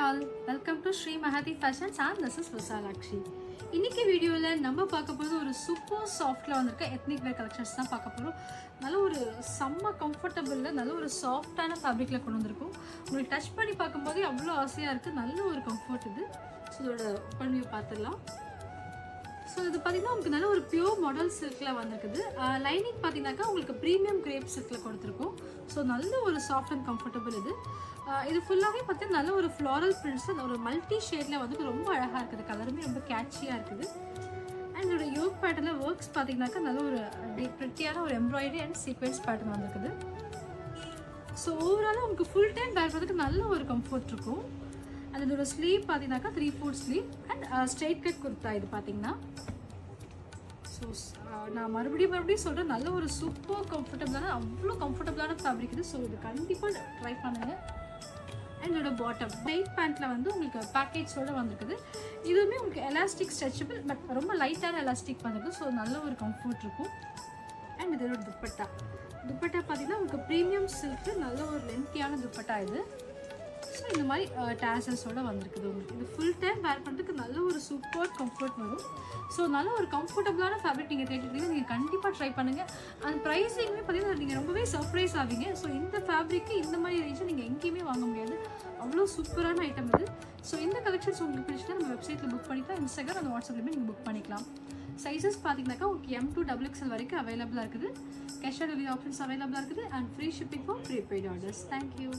all, welcome to Sri Mahati Fashions and this is Visalakshi. இன்னைக்கு வீடியோல நம்ம பார்க்க போறது ஒரு சூப்பர் சாஃப்ட்ல வந்திருக்க எத்னிக் வேர் கலெக்ஷன்ஸ் தான் பார்க்க போறோம். நல்ல ஒரு செம்ம கம்ஃபர்ட்டபிள்ல நல்ல ஒரு சாஃப்ட்டான ஃபேப்ரிக்ல கொண்டு வந்திருக்கோம். உங்களுக்கு டச் பண்ணி பார்க்கும்போது அவ்வளோ ஆசையா இருக்கு. நல்ல ஒரு கம்ஃபர்ட் இது. ஸோ இதோட ஓப்பன் வியூ பார்த்துடலாம். ஸோ இது பார்த்தீங்கன்னா உங்களுக்கு நல்ல ஒரு பியூர் மாடல் சில்கில் வந்திருக்குது. லைனிங் பார்த்தீங்கன்னாக்கா உங்களுக்கு ப்ரீமியம் கிரேப் சில்கில் கொடுத்துருக்கோம். ஸோ நல்ல ஒரு சாஃப்ட் அண்ட் கம்ஃபர்டபுள் இது. இது ஃபுல்லாகவே பார்த்தீங்கன்னா நல்ல ஒரு ஃப்ளாரல் பிரிண்ட்ஸ், ஒரு மல்டி ஷேடில் வந்து ரொம்ப அழகாக இருக்குது. கலருமே ரொம்ப கேட்சியாக இருக்குது. அண்ட் இதோட யோக் பேட்டர்னில் ஒர்க்ஸ் பார்த்தீங்கன்னாக்கா நல்ல ஒரு ப்ரிட்டியான ஒரு எம்ப்ராய்டரி அண்ட் சீக்வென்ஸ் பேட்டர்ன் வந்துருக்குது. ஸோ ஓவராலாக உங்களுக்கு ஃபுல் டைம் வேர் பண்ணுறதுக்கு நல்ல ஒரு கம்ஃபர்ட் இருக்கும். அண்ட் இதோட ஸ்லீவ் பார்த்தீங்கன்னாக்கா 3/4 sleeve and straight cut kurta இது பார்த்தீங்கன்னா. ஸோ நான் மறுபடியும் சொல்கிறேன், நல்ல ஒரு சூப்பர் கம்ஃபர்டபுளான அவ்வளோ கம்ஃபர்டபுளான ஃபேப்ரிக் இது. ஸோ இது கண்டிப்பாக ட்ரை பண்ணுங்கள். அண்ட் இதோட பாட்டம் டைட் பேண்ட்டில் வந்து உங்களுக்கு பேக்கேஜோடு வந்துருக்குது. இதுவுமே உங்களுக்கு எலாஸ்டிக் ஸ்ட்ரெச்சபிள் பட் ரொம்ப லைட்டான எலாஸ்டிக் வந்துருக்கு. ஸோ நல்ல ஒரு கம்ஃபர்ட் இருக்கும். அண்ட் இதோட துப்பட்டா பார்த்தீங்கன்னா உங்களுக்கு ப்ரீமியம் சில்க்கு நல்ல ஒரு லென்த்தியான துப்பட்டா இது. ஸோ இந்த மாதிரி டேசல்ஸோடு வந்திருக்குது. உங்களுக்கு இது ஃபுல் டைம் வேர் பண்ணுறதுக்கு நல்ல ஒரு சூப்பர் கம்ஃபர்ட் வரும். ஸோ நல்ல ஒரு கம்ஃபர்டபுளான ஃபேப்ரிக் நீங்கள் தேடிட்டீங்கன்னா நீங்கள் கண்டிப்பாக ட்ரை பண்ணுங்கள். அந்த ப்ரைஸிங்குமே பார்த்தீங்கன்னா நீங்கள் ரொம்பவே சர்ப்ரைஸ் ஆவீங்க. ஸோ இந்த ஃபேப்ரிக்கு இந்த மாதிரி ரேஞ்சில் நீங்கள் எங்கேயுமே வாங்க முடியாது. அவ்வளோ சூப்பரான ஐட்டம் இது. ஸோ இந்த கலெக்ஷன்ஸ் உங்களுக்கு பிடிச்சிட்டா நம்ம வெப்சைட்டில் புக் பண்ணிக்கலாம். இன்ஸ்டாகிராம் அந்த வாட்ஸ்அப்லேயுமே நீங்கள் புக் பண்ணிக்கலாம். சைஸஸ் பார்த்தீங்கன்னாக்கா உங்களுக்கு M to XXL வரைக்கும் அவைலபிளாக இருக்குது. கேஷ் ஆன் டெலிவரி ஆப்ஷன்ஸ் அவைலபிளாக இருக்குது. And free shipping for prepaid orders. Thank you.